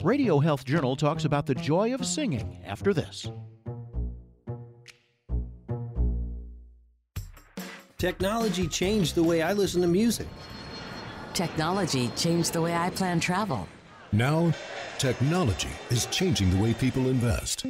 Radio Health Journal talks about the joy of singing after this. Technology changed the way I listen to music. Technology changed the way I plan travel. Now, technology is changing the way people invest.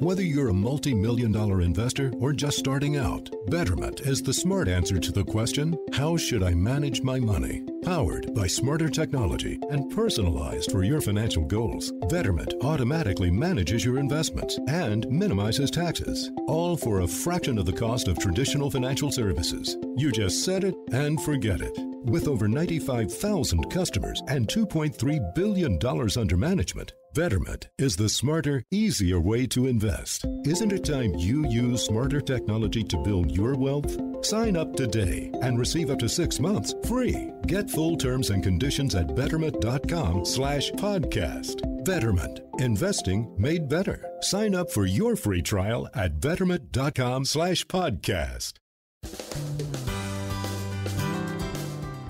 Whether you're a multi-million-dollar investor or just starting out, Betterment is the smart answer to the question, how should I manage my money? Powered by smarter technology and personalized for your financial goals, Betterment automatically manages your investments and minimizes taxes, all for a fraction of the cost of traditional financial services. You just set it and forget it. With over 95,000 customers and $2.3 billion under management, Betterment is the smarter, easier way to invest. Isn't it time you use smarter technology to build your wealth? Sign up today and receive up to 6 months free. Get full terms and conditions at betterment.com/podcast. Betterment. Investing made better. Sign up for your free trial at betterment.com/podcast.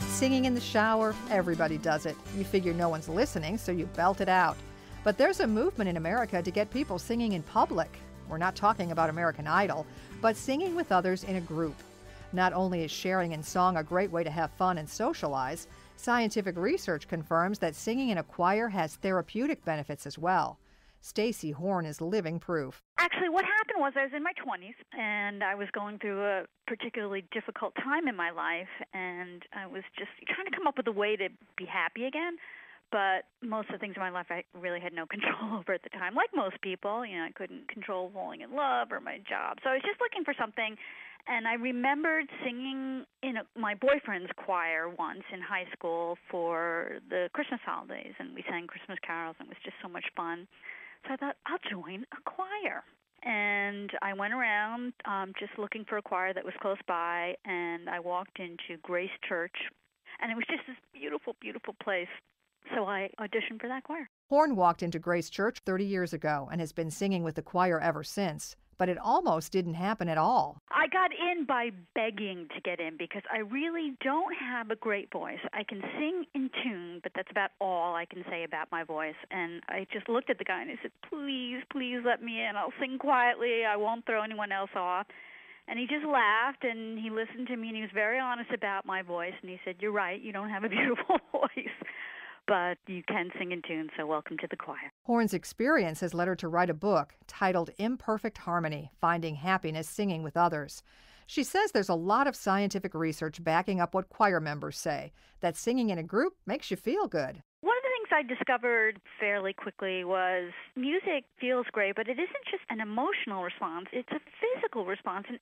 Singing in the shower, everybody does it. You figure no one's listening, so you belt it out. But there's a movement in America to get people singing in public. We're not talking about American Idol, but singing with others in a group. Not only is sharing in song a great way to have fun and socialize, scientific research confirms that singing in a choir has therapeutic benefits as well. Stacy Horn is living proof. Actually, what happened was I was in my 20s, and I was going through a particularly difficult time in my life, and I was just trying to come up with a way to be happy again. But most of the things in my life I really had no control over at the time. Like most people, I couldn't control falling in love or my job. So I was just looking for something, and I remembered singing in my boyfriend's choir once in high school for the Christmas holidays, and we sang Christmas carols, and it was just so much fun. So I thought, I'll join a choir. And I went around just looking for a choir that was close by, and I walked into Grace Church, and it was just this beautiful, beautiful place. So I auditioned for that choir. Horn walked into Grace Church 30 years ago and has been singing with the choir ever since. But it almost didn't happen at all. I got in by begging to get in because I really don't have a great voice. I can sing in tune, but that's about all I can say about my voice. And I just looked at the guy and I said, please, please let me in. I'll sing quietly. I won't throw anyone else off. And he just laughed, and he listened to me, and he was very honest about my voice. And he said, you're right, you don't have a beautiful voice, but you can sing in tune, so welcome to the choir. Horn's experience has led her to write a book titled Imperfect Harmony, Finding Happiness Singing with Others. She says there's a lot of scientific research backing up what choir members say, that singing in a group makes you feel good. One of the things I discovered fairly quickly was music feels great, but it isn't just an emotional response, it's a physical response. And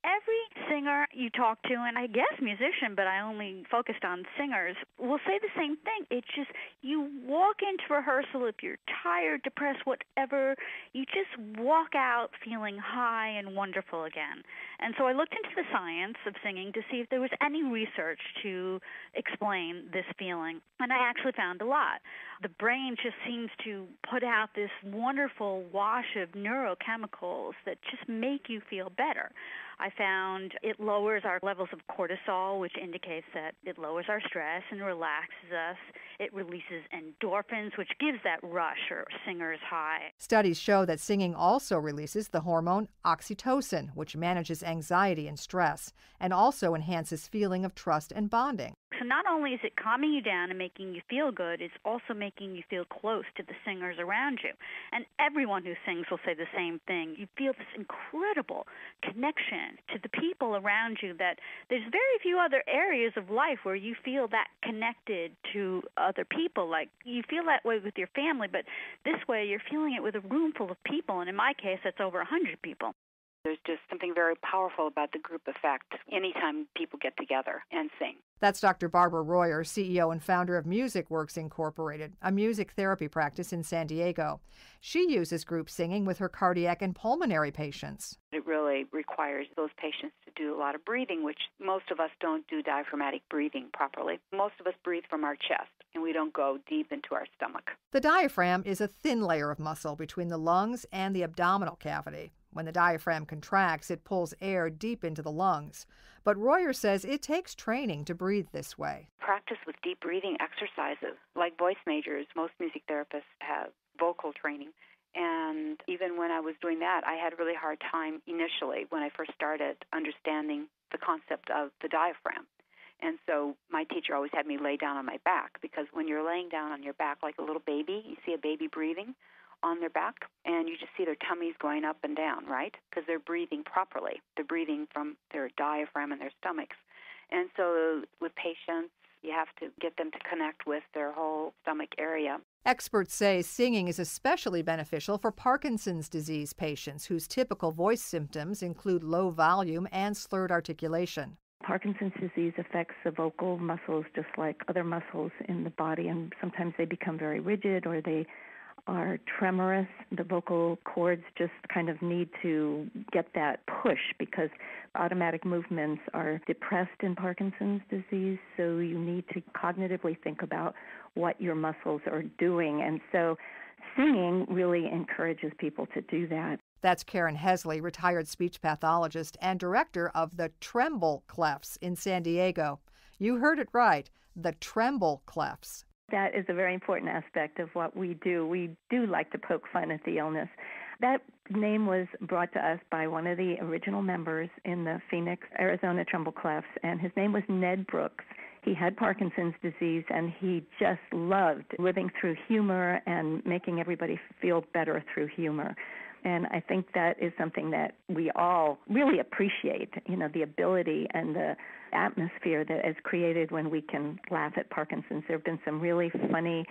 every singer you talk to, and I guess musician, but I only focused on singers, will say the same thing. It's just you walk into rehearsal, if you're tired, depressed, whatever, you just walk out feeling high and wonderful again. And so I looked into the science of singing to see if there was any research to explain this feeling, and I actually found a lot. The brain just seems to put out this wonderful wash of neurochemicals that just make you feel better. I found it lowers our levels of cortisol, which indicates that it lowers our stress and relaxes us. It releases endorphins, which gives that rush or singer's high. Studies show that singing also releases the hormone oxytocin, which manages anxiety and stress, and also enhances feeling of trust and bonding. So not only is it calming you down and making you feel good, it's also making you feel close to the singers around you. And everyone who sings will say the same thing. You feel this incredible connection to the people around you that there's very few other areas of life where you feel that connected to other people. Like you feel that way with your family, but this way you're feeling it with a room full of people. And in my case, that's over 100 people. There's just something very powerful about the group effect anytime people get together and sing. That's Dr. Barbara Royer, CEO and founder of MusicWorks Incorporated, a music therapy practice in San Diego. She uses group singing with her cardiac and pulmonary patients. It really requires those patients to do a lot of breathing, which most of us don't do diaphragmatic breathing properly. Most of us breathe from our chest, and we don't go deep into our stomach. The diaphragm is a thin layer of muscle between the lungs and the abdominal cavity. When the diaphragm contracts, it pulls air deep into the lungs. But Royer says it takes training to breathe this way. Practice with deep breathing exercises. Like voice majors, most music therapists have vocal training. And even when I was doing that, I had a really hard time initially when I first started understanding the concept of the diaphragm. And so my teacher always had me lay down on my back, because when you're laying down on your back like a little baby, you see a baby breathing on their back, and you just see their tummies going up and down, right? Because they're breathing properly. They're breathing from their diaphragm and their stomachs. And so with patients, you have to get them to connect with their whole stomach area. Experts say singing is especially beneficial for Parkinson's disease patients whose typical voice symptoms include low volume and slurred articulation. Parkinson's disease affects the vocal muscles just like other muscles in the body, and sometimes they become very rigid or they are tremorous. The vocal cords just kind of need to get that push because automatic movements are depressed in Parkinson's disease, so you need to cognitively think about what your muscles are doing. And so singing really encourages people to do that. That's Karen Hesley, retired speech pathologist and director of the Tremble Clefs in San Diego. You heard it right, the Tremble Clefs. That is a very important aspect of what we do. We do like to poke fun at the illness. That name was brought to us by one of the original members in the Phoenix, Arizona Tremble Clefs, and his name was Ned Brooks. He had Parkinson's disease, and he just loved living through humor and making everybody feel better through humor. And I think that is something that we all really appreciate, the ability and the atmosphere that is created when we can laugh at Parkinson's. There have been some really funny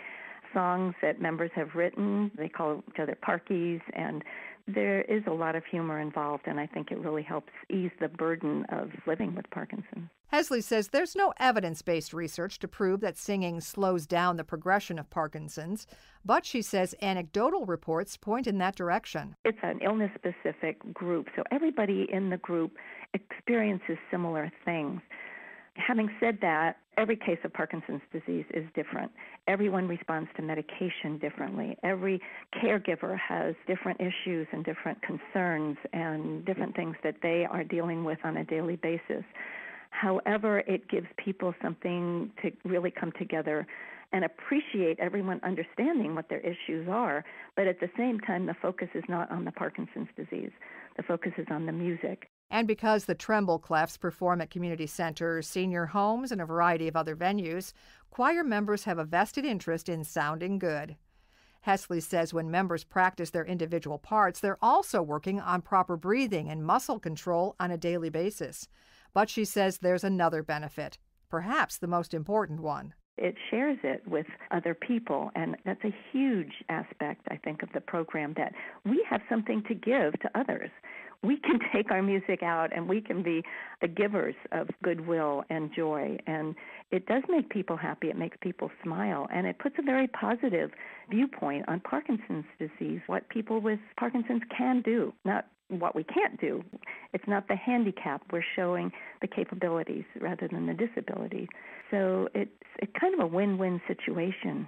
songs that members have written. They call each other Parkies, and there is a lot of humor involved, and I think it really helps ease the burden of living with Parkinson's. Hesley says there's no evidence-based research to prove that singing slows down the progression of Parkinson's, but she says anecdotal reports point in that direction. It's an illness-specific group, so everybody in the group experiences similar things. Having said that, every case of Parkinson's disease is different. Everyone responds to medication differently. Every caregiver has different issues and different concerns and different things that they are dealing with on a daily basis. However, it gives people something to really come together and appreciate everyone understanding what their issues are, but at the same time, the focus is not on the Parkinson's disease. The focus is on the music. And because the Tremble Clefs perform at community centers, senior homes, and a variety of other venues, choir members have a vested interest in sounding good. Hesley says when members practice their individual parts, they're also working on proper breathing and muscle control on a daily basis. But she says there's another benefit, perhaps the most important one. It shares it with other people, and that's a huge aspect, I think, of the program, that we have something to give to others. We can take our music out and we can be the givers of goodwill and joy, and it does make people happy. It makes people smile, and it puts a very positive viewpoint on Parkinson's disease, what people with Parkinson's can do, not what we can't do. It's not the handicap. We're showing the capabilities rather than the disability. So it's kind of a win-win situation.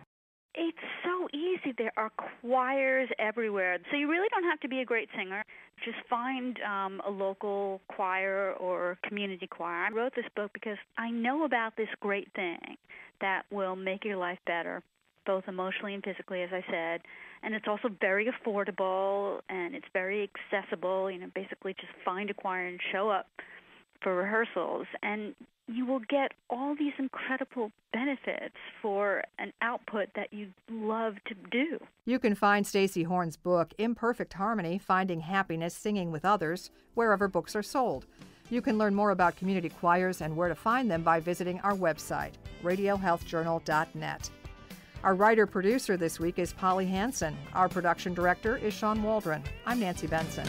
It's so easy. There are choirs everywhere. So you really don't have to be a great singer. Just find a local choir or community choir. I wrote this book because I know about this great thing that will make your life better, both emotionally and physically, as I said. And it's also very affordable, and it's very accessible. Basically just find a choir and show up for rehearsals, and you will get all these incredible benefits for an output that you love to do. You can find Stacey Horn's book, Imperfect Harmony, Finding Happiness Singing with Others, wherever books are sold. You can learn more about community choirs and where to find them by visiting our website, radiohealthjournal.net. Our writer-producer this week is Polly Hansen. Our production director is Sean Waldron. I'm Nancy Benson.